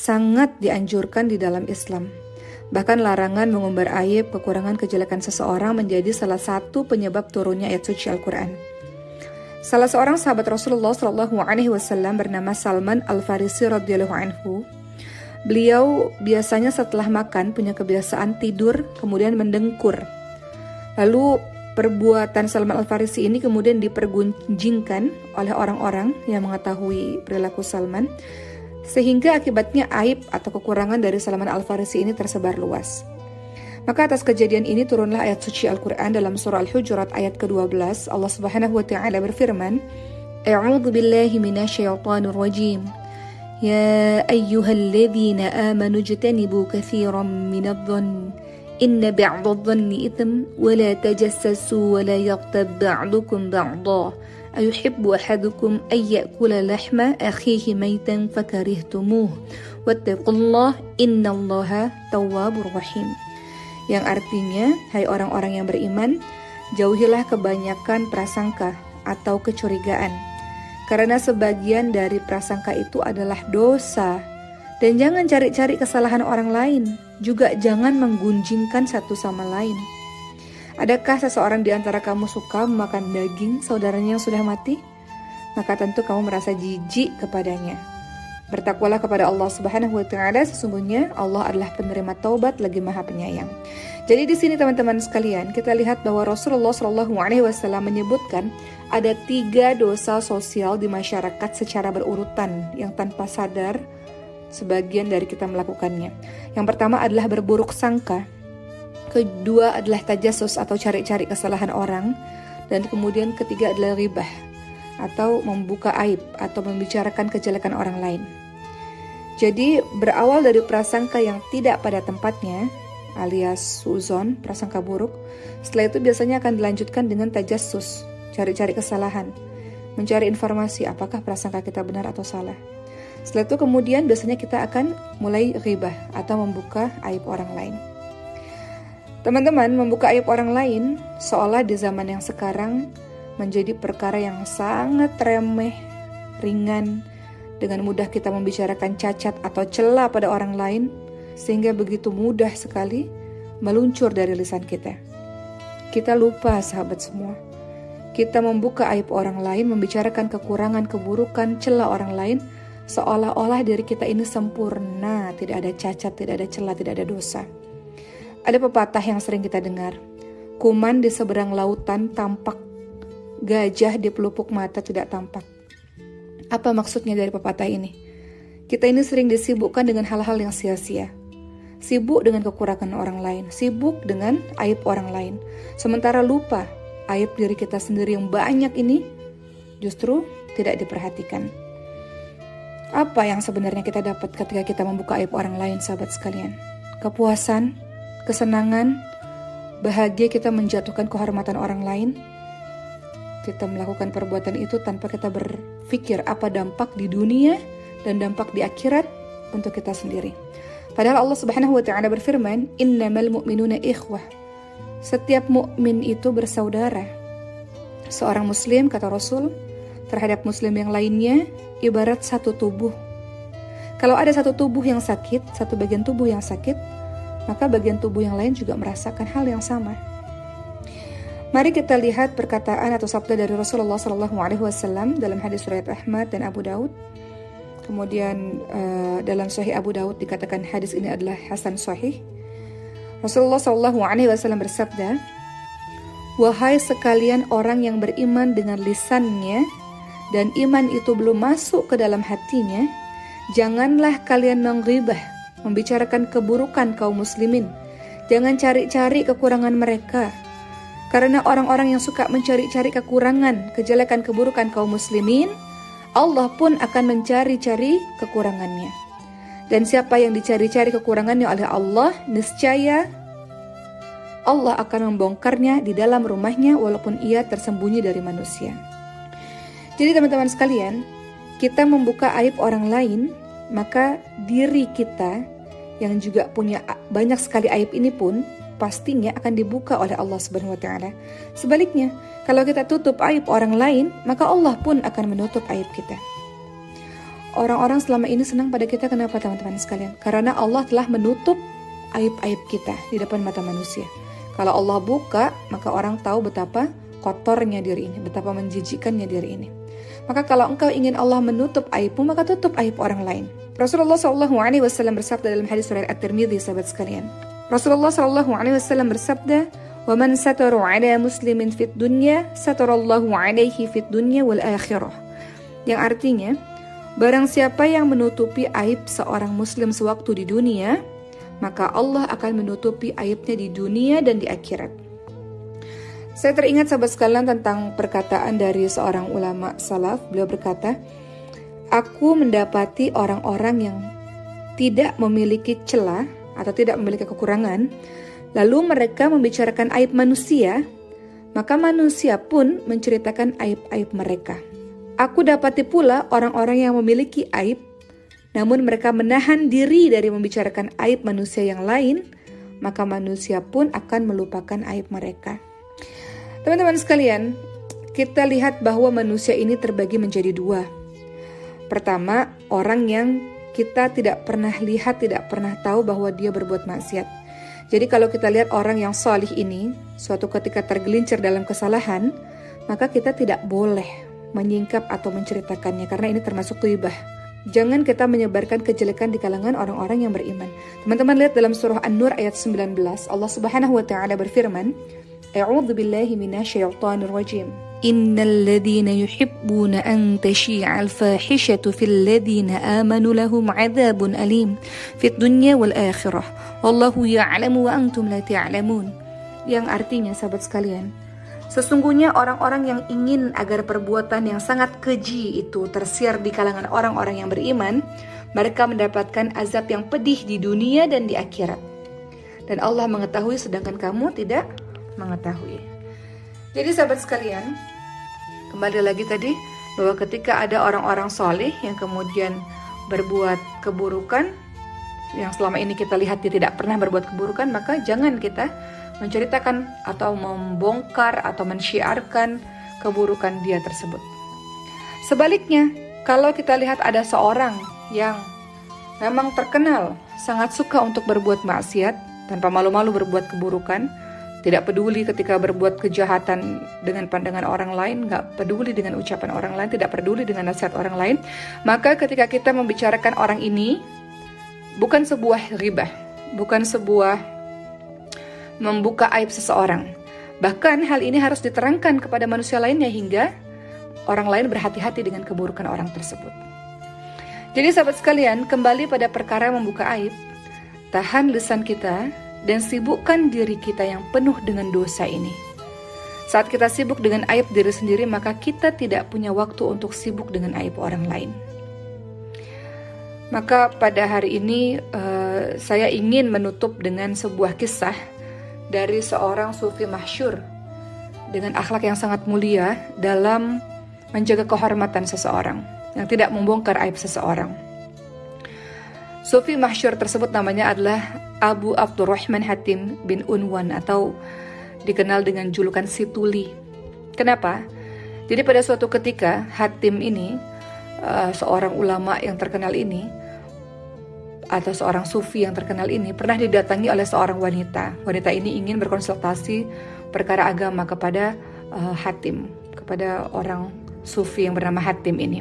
sangat dianjurkan di dalam Islam. Bahkan larangan mengumbar aib, kekurangan, kejelekan seseorang menjadi salah satu penyebab turunnya ayat suci Al-Quran. Salah seorang sahabat Rasulullah SAW bernama Salman Al-Farisi radhiyallahu anhu. Beliau biasanya setelah makan punya kebiasaan tidur kemudian mendengkur. Lalu perbuatan Salman Al-Farisi ini kemudian dipergunjingkan oleh orang-orang yang mengetahui perilaku Salman, sehingga akibatnya aib atau kekurangan dari Salman Al-Farisi ini tersebar luas. Maka atas kejadian ini turunlah ayat suci Al-Quran dalam surah Al-Hujurat ayat ke-12. Allah Subhanahu wa taala berfirman, A'udzu billahi minasyaitonir rajim. Ya ayyuhalladzina amanu ijtanibu katsiran minadh-dhann inna ba'dadh-dhanni itsm wa la tajassasu wa la yaghtab ba'dukum ba'dha ayuhibbu ahadukum an ya'kula lahma akhihi maitan fakarihtumuh wattaqullaha innallaha tawwabur rahim. Yang artinya, hai orang-orang yang beriman, jauhilah kebanyakan prasangka atau kecurigaan, karena sebagian dari prasangka itu adalah dosa. Dan jangan cari-cari kesalahan orang lain, juga jangan menggunjingkan satu sama lain. Adakah seseorang di antara kamu suka memakan daging saudaranya yang sudah mati? Maka tentu kamu merasa jijik kepadanya. Bertakwalah kepada Allah Subhanahu wa taala, sesungguhnya Allah adalah penerima taubat lagi Maha Penyayang. Jadi di sini teman-teman sekalian, kita lihat bahwa Rasulullah SAW menyebutkan ada 3 dosa sosial di masyarakat secara berurutan yang tanpa sadar sebagian dari kita melakukannya. Yang pertama adalah berburuk sangka. Kedua adalah tajassus atau cari-cari kesalahan orang. Dan kemudian ketiga adalah ribah atau membuka aib atau membicarakan kejelekan orang lain. Jadi berawal dari prasangka yang tidak pada tempatnya alias suuzon, prasangka buruk. Setelah itu biasanya akan dilanjutkan dengan tajassus, cari-cari kesalahan, mencari informasi apakah prasangka kita benar atau salah. Setelah itu kemudian biasanya kita akan mulai ghibah atau membuka aib orang lain. Teman-teman, membuka aib orang lain seolah di zaman yang sekarang menjadi perkara yang sangat remeh, ringan. Dengan mudah kita membicarakan cacat atau celah pada orang lain, sehingga begitu mudah sekali meluncur dari lisan kita. Kita lupa, sahabat semua. Kita membuka aib orang lain, membicarakan kekurangan, keburukan, celah orang lain, seolah-olah diri kita ini sempurna, tidak ada cacat, tidak ada celah, tidak ada dosa. Ada pepatah yang sering kita dengar, kuman di seberang lautan tampak, gajah di pelupuk mata tidak tampak. Apa maksudnya dari pepatah ini? Kita ini sering disibukkan dengan hal-hal yang sia-sia. Sibuk dengan kekurangan orang lain, sibuk dengan aib orang lain. Sementara lupa aib diri kita sendiri yang banyak ini justru tidak diperhatikan. Apa yang sebenarnya kita dapat ketika kita membuka aib orang lain, sahabat sekalian? Kepuasan, kesenangan, bahagia kita menjatuhkan kehormatan orang lain. Kita melakukan perbuatan itu tanpa kita berpikir apa dampak di dunia dan dampak di akhirat untuk kita sendiri. Padahal Allah Subhanahu wa taala berfirman, "Innamal mu'minuna ikhwah." Setiap mukmin itu bersaudara. Seorang muslim, kata Rasul, terhadap muslim yang lainnya ibarat satu tubuh. Kalau ada satu tubuh yang sakit, satu bagian tubuh yang sakit, maka bagian tubuh yang lain juga merasakan hal yang sama. Mari kita lihat perkataan atau sabda dari Rasulullah SAW dalam hadis riwayat Ahmad dan Abu Daud. Kemudian dalam Sahih Abu Daud dikatakan hadis ini adalah hasan sahih. Rasulullah SAW bersabda, "Wahai sekalian orang yang beriman dengan lisannya dan iman itu belum masuk ke dalam hatinya, janganlah kalian menghibah, membicarakan keburukan kaum muslimin. Jangan cari-cari kekurangan mereka. Karena orang-orang yang suka mencari-cari kekurangan, kejelekan, keburukan kaum muslimin, Allah pun akan mencari-cari kekurangannya. Dan siapa yang dicari-cari kekurangannya oleh Allah, niscaya Allah akan membongkarnya di dalam rumahnya walaupun ia tersembunyi dari manusia." Jadi teman-teman sekalian, kita membuka aib orang lain, maka diri kita yang juga punya banyak sekali aib ini pun pastinya akan dibuka oleh Allah Subhanahu wa taala. Sebaliknya, kalau kita tutup aib orang lain, maka Allah pun akan menutup aib kita. orang-orang selama ini senang pada kita, kenapa teman-teman sekalian? Karena Allah telah menutup aib-aib kita di depan mata manusia. Kalau Allah buka, maka orang tahu betapa kotornya diri ini, betapa menjijikkannya diri ini. Maka kalau engkau ingin Allah menutup aibmu, maka tutup aib orang lain. Rasulullah SAW bersabda dalam hadis riwayat At-Tirmidzi, sahabat sekalian. Rasulullah SAW bersabda, "Wa man satara 'ala muslimin fid dunya, satarallahu 'alaihi fid dunya wal akhirah." Yang artinya, barang siapa yang menutupi aib seorang muslim sewaktu di dunia, maka Allah akan menutupi aibnya di dunia dan di akhirat. Saya teringat sahabat sekalian tentang perkataan dari seorang ulama salaf. Beliau berkata, "Aku mendapati orang-orang yang tidak memiliki celah atau tidak memiliki kekurangan, lalu mereka membicarakan aib manusia, maka manusia pun menceritakan aib-aib mereka. Aku dapati pula orang-orang yang memiliki aib, namun mereka menahan diri dari membicarakan aib manusia yang lain, maka manusia pun akan melupakan aib mereka." Teman-teman sekalian, kita lihat bahwa manusia ini terbagi menjadi dua. Pertama, orang yang kita tidak pernah lihat, tidak pernah tahu bahwa dia berbuat maksiat. Jadi kalau kita lihat orang yang salih ini, suatu ketika tergelincir dalam kesalahan, maka kita tidak boleh menyingkap atau menceritakannya, karena ini termasuk ghaibah. Jangan kita menyebarkan kejelekan di kalangan orang-orang yang beriman. Teman-teman lihat dalam surah An-Nur ayat 19, Allah Subhanahu wa taala berfirman, "A'udzu billahi minasyaitonir rajim. Innal ladzina yuhibbuna an tashi'al fahishatu fil ladzina amanu lahum 'adzabun alim fid dunya wal akhirah. Wallahu ya'lamu wa antum la ta'lamun." Yang artinya, sahabat sekalian, sesungguhnya orang-orang yang ingin agar perbuatan yang sangat keji itu tersiar di kalangan orang-orang yang beriman, mereka mendapatkan azab yang pedih di dunia dan di akhirat. Dan Allah mengetahui sedangkan kamu tidak mengetahui. Jadi sahabat sekalian, kembali lagi tadi bahwa ketika ada orang-orang soleh yang kemudian berbuat keburukan, yang selama ini kita lihat dia tidak pernah berbuat keburukan, maka jangan kita menceritakan atau membongkar atau mensyiarkan keburukan dia tersebut. Sebaliknya, kalau kita lihat ada seorang yang memang terkenal sangat suka untuk berbuat maksiat, tanpa malu-malu berbuat keburukan, tidak peduli ketika berbuat kejahatan dengan pandangan orang lain, gak peduli dengan ucapan orang lain, tidak peduli dengan nasihat orang lain, maka ketika kita membicarakan orang ini, bukan sebuah ghibah, bukan sebuah membuka aib seseorang. Bahkan hal ini harus diterangkan kepada manusia lainnya hingga orang lain berhati-hati dengan keburukan orang tersebut. Jadi sahabat sekalian, kembali pada perkara membuka aib, tahan lisan kita dan sibukkan diri kita yang penuh dengan dosa ini. Saat kita sibuk dengan aib diri sendiri, maka kita tidak punya waktu untuk sibuk dengan aib orang lain. Maka pada hari ini saya ingin menutup dengan sebuah kisah dari seorang sufi masyhur dengan akhlak yang sangat mulia dalam menjaga kehormatan seseorang, yang tidak membongkar aib seseorang. Sufi masyhur tersebut namanya adalah Abu Abdurrahman Hatim bin Unwan, atau dikenal dengan julukan si Tuli. Kenapa? Jadi pada suatu ketika Hatim ini, seorang ulama yang terkenal ini, atau seorang sufi yang terkenal ini, pernah didatangi oleh seorang wanita. Wanita ini ingin berkonsultasi perkara agama kepada Hatim, kepada orang sufi yang bernama Hatim ini.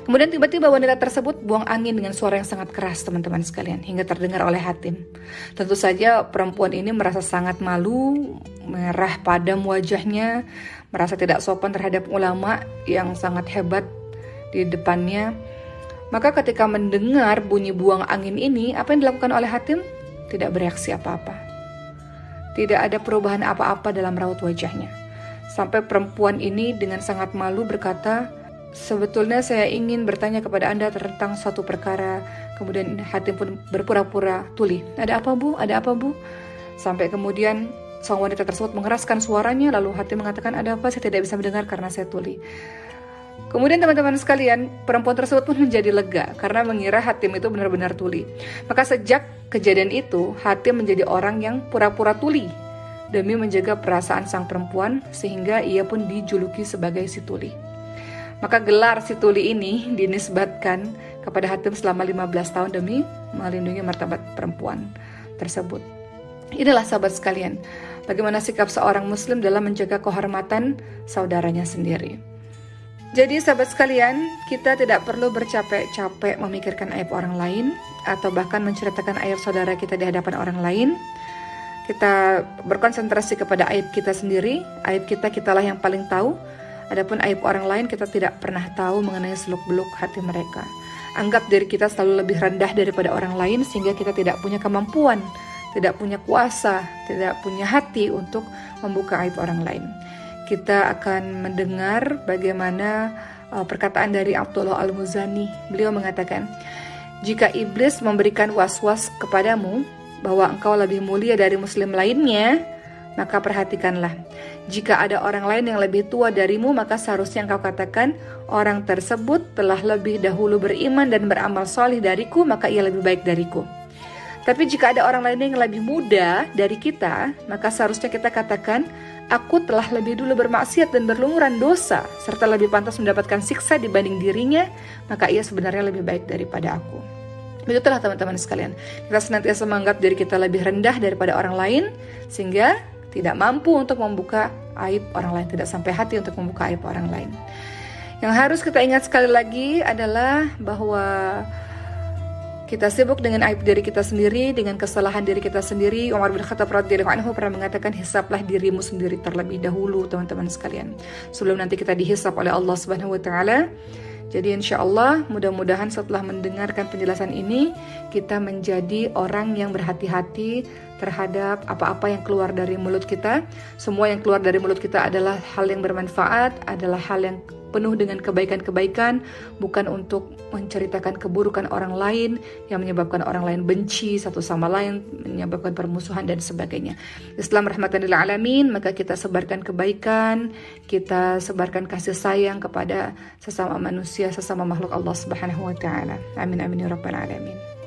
Kemudian tiba-tiba wanita tersebut buang angin dengan suara yang sangat keras, teman-teman sekalian, hingga terdengar oleh Hatim. Tentu saja perempuan ini merasa sangat malu, merah padam wajahnya, merasa tidak sopan terhadap ulama yang sangat hebat di depannya. Maka ketika mendengar bunyi buang angin ini, apa yang dilakukan oleh Hatim? Tidak bereaksi apa-apa. Tidak ada perubahan apa-apa dalam raut wajahnya. Sampai perempuan ini dengan sangat malu berkata, "Sebetulnya saya ingin bertanya kepada Anda tentang suatu perkara." Kemudian Hatim pun berpura-pura tuli. "Ada apa, Bu? Ada apa, Bu?" Sampai kemudian sang wanita tersebut mengeraskan suaranya, lalu Hatim mengatakan, "Ada apa? Saya tidak bisa mendengar karena saya tuli." Kemudian teman-teman sekalian, perempuan tersebut pun menjadi lega karena mengira Hatim itu benar-benar tuli. Maka sejak kejadian itu, Hatim menjadi orang yang pura-pura tuli demi menjaga perasaan sang perempuan, sehingga ia pun dijuluki sebagai si tuli. Maka gelar si tuli ini dinisbatkan kepada Hatim selama 15 tahun demi melindungi martabat perempuan tersebut. Inilah sahabat sekalian, bagaimana sikap seorang muslim dalam menjaga kehormatan saudaranya sendiri. Jadi sahabat sekalian, kita tidak perlu bercapek-capek memikirkan aib orang lain atau bahkan menceritakan aib saudara kita di hadapan orang lain. Kita berkonsentrasi kepada aib kita sendiri. Aib kitalah yang paling tahu. Adapun aib orang lain kita tidak pernah tahu mengenai seluk-beluk hati mereka. Anggap diri kita selalu lebih rendah daripada orang lain sehingga kita tidak punya kemampuan, tidak punya kuasa, tidak punya hati untuk membuka aib orang lain. Kita akan mendengar bagaimana perkataan dari Abdullah Al-Muzani. Beliau mengatakan, jika iblis memberikan was-was kepadamu bahwa engkau lebih mulia dari muslim lainnya, maka perhatikanlah. Jika ada orang lain yang lebih tua darimu, maka seharusnya engkau katakan, orang tersebut telah lebih dahulu beriman dan beramal solih dariku, maka ia lebih baik dariku. Tapi jika ada orang lain yang lebih muda dari kita, maka seharusnya kita katakan, aku telah lebih dulu bermaksiat dan berlumuran dosa, serta lebih pantas mendapatkan siksa dibanding dirinya, maka ia sebenarnya lebih baik daripada aku. Begitulah teman-teman sekalian, kita senantiasa menganggap diri kita lebih rendah daripada orang lain, sehingga tidak mampu untuk membuka aib orang lain, tidak sampai hati untuk membuka aib orang lain. Yang harus kita ingat sekali lagi adalah bahwa kita sibuk dengan aib diri kita sendiri, dengan kesalahan diri kita sendiri. Umar bin Khattab radhiyallahu anhu pernah mengatakan, hisaplah dirimu sendiri terlebih dahulu teman-teman sekalian, sebelum nanti kita dihisap oleh Allah Subhanahu wa taala. Jadi insya Allah mudah-mudahan setelah mendengarkan penjelasan ini, kita menjadi orang yang berhati-hati terhadap apa-apa yang keluar dari mulut kita. Semua yang keluar dari mulut kita adalah hal yang bermanfaat, adalah hal yang penuh dengan kebaikan-kebaikan, bukan untuk menceritakan keburukan orang lain yang menyebabkan orang lain benci satu sama lain, menyebabkan permusuhan dan sebagainya. Islam rahmatan lil alamin, maka kita sebarkan kebaikan, kita sebarkan kasih sayang kepada sesama manusia, sesama makhluk Allah Subhanahu wa taala. Amin amin ya rabbal alamin.